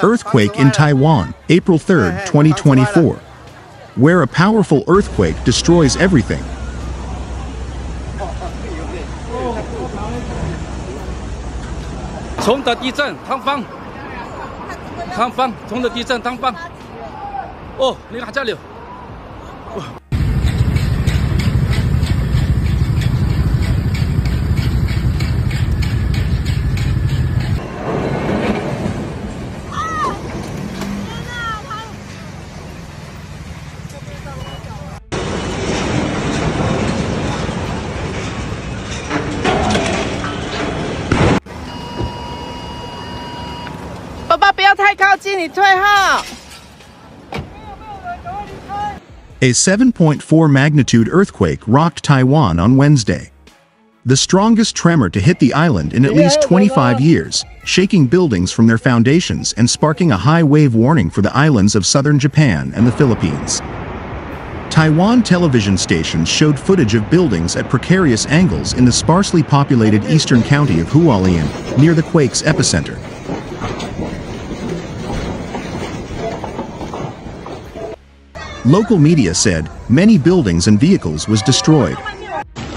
Earthquake in Taiwan, April 3, 2024. Where a powerful earthquake destroys everything. A 7.4 magnitude earthquake rocked Taiwan on Wednesday. The strongest tremor to hit the island in at least 25 years, shaking buildings from their foundations and sparking a high wave warning for the islands of southern Japan and the Philippines. Taiwan television stations showed footage of buildings at precarious angles in the sparsely populated eastern county of Hualien, near the quake's epicenter. Local media said many buildings and vehicles was destroyed.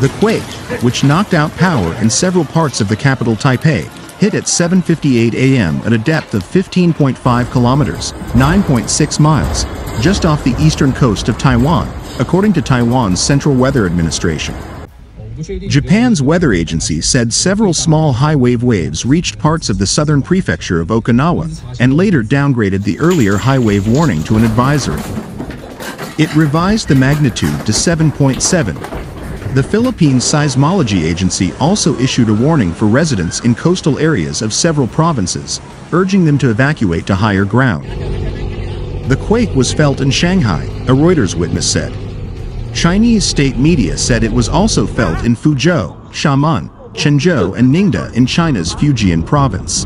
The quake, which knocked out power in several parts of the capital Taipei, hit at 7:58 a.m. at a depth of 15.5 kilometers, 9.6 miles, just off the eastern coast of Taiwan, according to Taiwan's Central Weather Administration. Japan's weather agency said several small high-wave waves reached parts of the southern prefecture of Okinawa and later downgraded the earlier high-wave warning to an advisory. It revised the magnitude to 7.7. The Philippines Seismology Agency also issued a warning for residents in coastal areas of several provinces, urging them to evacuate to higher ground. The quake was felt in Shanghai, a Reuters witness said. Chinese state media said it was also felt in Fuzhou, Xiamen, Chenzhou and Ningde in China's Fujian province.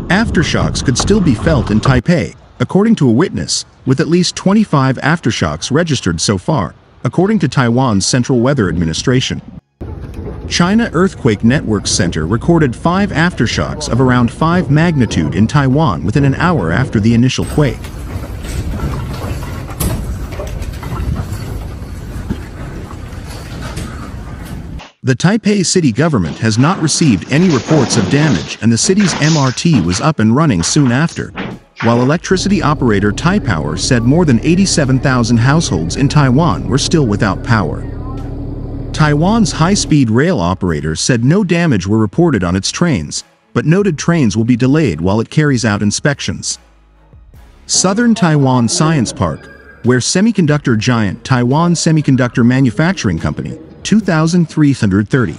Aftershocks could still be felt in Taipei, according to a witness, with at least 25 aftershocks registered so far, according to Taiwan's Central Weather Administration. China Earthquake Network Center recorded 5 aftershocks of around 5 magnitude in Taiwan within an hour after the initial quake. The Taipei city government has not received any reports of damage, and the city's MRT was up and running soon after, while electricity operator Taipower said more than 87,000 households in Taiwan were still without power. Taiwan's high-speed rail operator said no damage were reported on its trains, but noted trains will be delayed while it carries out inspections. Southern Taiwan Science Park, where semiconductor giant Taiwan Semiconductor Manufacturing Company, 2330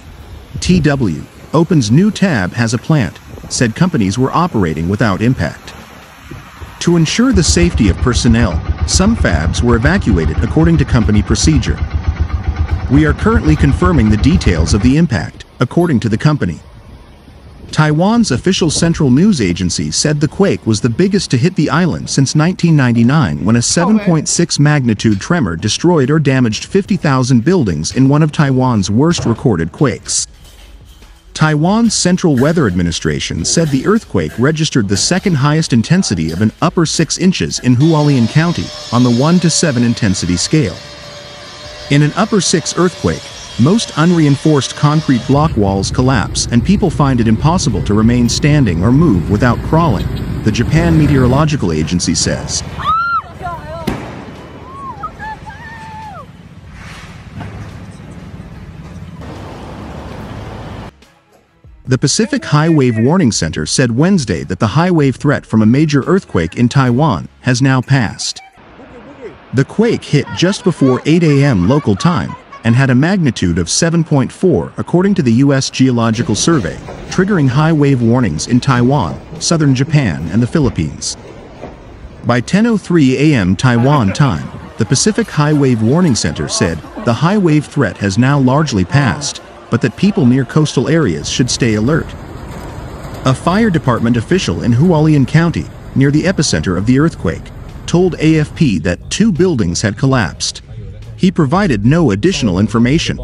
TW, opens new tab has a plant, said companies were operating without impact. To ensure the safety of personnel, some fabs were evacuated according to company procedure. We are currently confirming the details of the impact, according to the company. Taiwan's official central news agency said the quake was the biggest to hit the island since 1999, when a 7.6 magnitude tremor destroyed or damaged 50,000 buildings in one of Taiwan's worst recorded quakes. Taiwan's Central Weather Administration said the earthquake registered the second highest intensity of an upper 6 inches in Hualien County on the 1 to 7 intensity scale. In an upper 6 earthquake, most unreinforced concrete block walls collapse and people find it impossible to remain standing or move without crawling, the Japan Meteorological Agency says. The Pacific High Wave Warning Center said Wednesday that the high wave threat from a major earthquake in Taiwan has now passed. The quake hit just before 8 a.m. local time and had a magnitude of 7.4 according to the U.S. Geological Survey, triggering high wave warnings in Taiwan, southern Japan and the Philippines. By 10:03 a.m. Taiwan time, the Pacific High Wave Warning Center said the high wave threat has now largely passed, but that people near coastal areas should stay alert. A fire department official in Hualien County, near the epicenter of the earthquake, told AFP that 2 buildings had collapsed. He provided no additional information.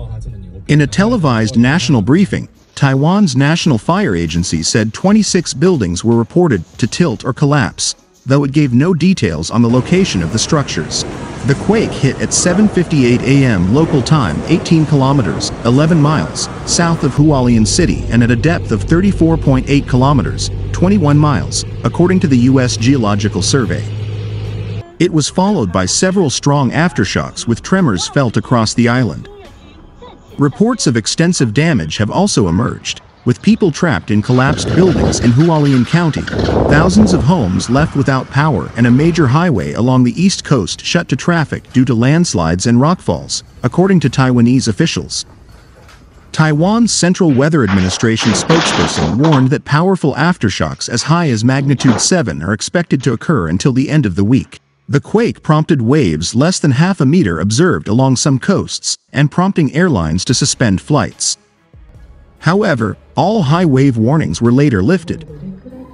In a televised national briefing, Taiwan's National Fire Agency said 26 buildings were reported to tilt or collapse, though it gave no details on the location of the structures. The quake hit at 7:58 a.m. local time, 18 kilometers, 11 miles, south of Hualien City and at a depth of 34.8 kilometers, 21 miles, according to the U.S. Geological Survey. It was followed by several strong aftershocks with tremors felt across the island. Reports of extensive damage have also emerged, with people trapped in collapsed buildings in Hualien County, thousands of homes left without power and a major highway along the east coast shut to traffic due to landslides and rockfalls, according to Taiwanese officials. Taiwan's Central Weather Administration spokesperson warned that powerful aftershocks as high as magnitude 7 are expected to occur until the end of the week. The quake prompted waves less than half a meter observed along some coasts, and prompting airlines to suspend flights. However, all high-wave warnings were later lifted.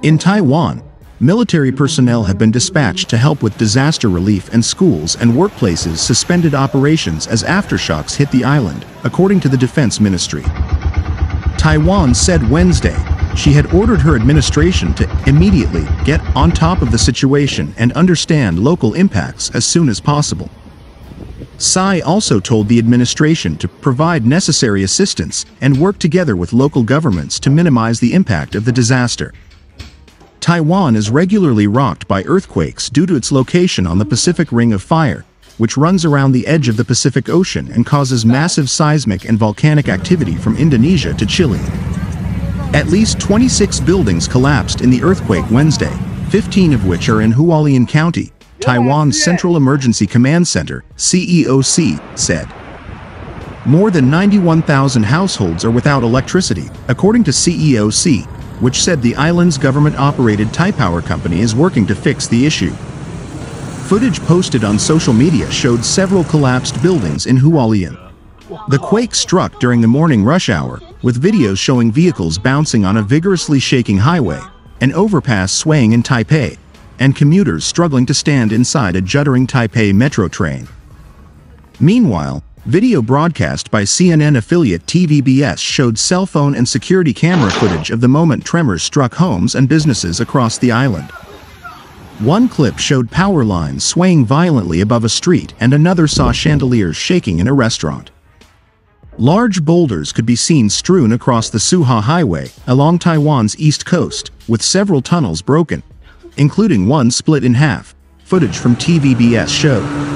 In Taiwan, military personnel have been dispatched to help with disaster relief, and schools and workplaces suspended operations as aftershocks hit the island, according to the Defense Ministry. Taiwan said Wednesday she had ordered her administration to immediately get on top of the situation and understand local impacts as soon as possible. Tsai also told the administration to provide necessary assistance and work together with local governments to minimize the impact of the disaster. Taiwan is regularly rocked by earthquakes due to its location on the Pacific Ring of Fire, which runs around the edge of the Pacific Ocean and causes massive seismic and volcanic activity from Indonesia to Chile. At least 26 buildings collapsed in the earthquake Wednesday, 15 of which are in Hualien County, Taiwan's Central Emergency Command Center, CEOC, said. More than 91,000 households are without electricity, according to CEOC, which said the island's government-operated Taipower company is working to fix the issue. Footage posted on social media showed several collapsed buildings in Hualien. The quake struck during the morning rush hour, with videos showing vehicles bouncing on a vigorously shaking highway, an overpass swaying in Taipei, and commuters struggling to stand inside a juddering Taipei metro train. Meanwhile, video broadcast by CNN affiliate TVBS showed cell phone and security camera footage of the moment tremors struck homes and businesses across the island. One clip showed power lines swaying violently above a street, and another saw chandeliers shaking in a restaurant. Large boulders could be seen strewn across the Suha Highway along Taiwan's east coast, with several tunnels broken, including one split in half, footage from TVBS showed.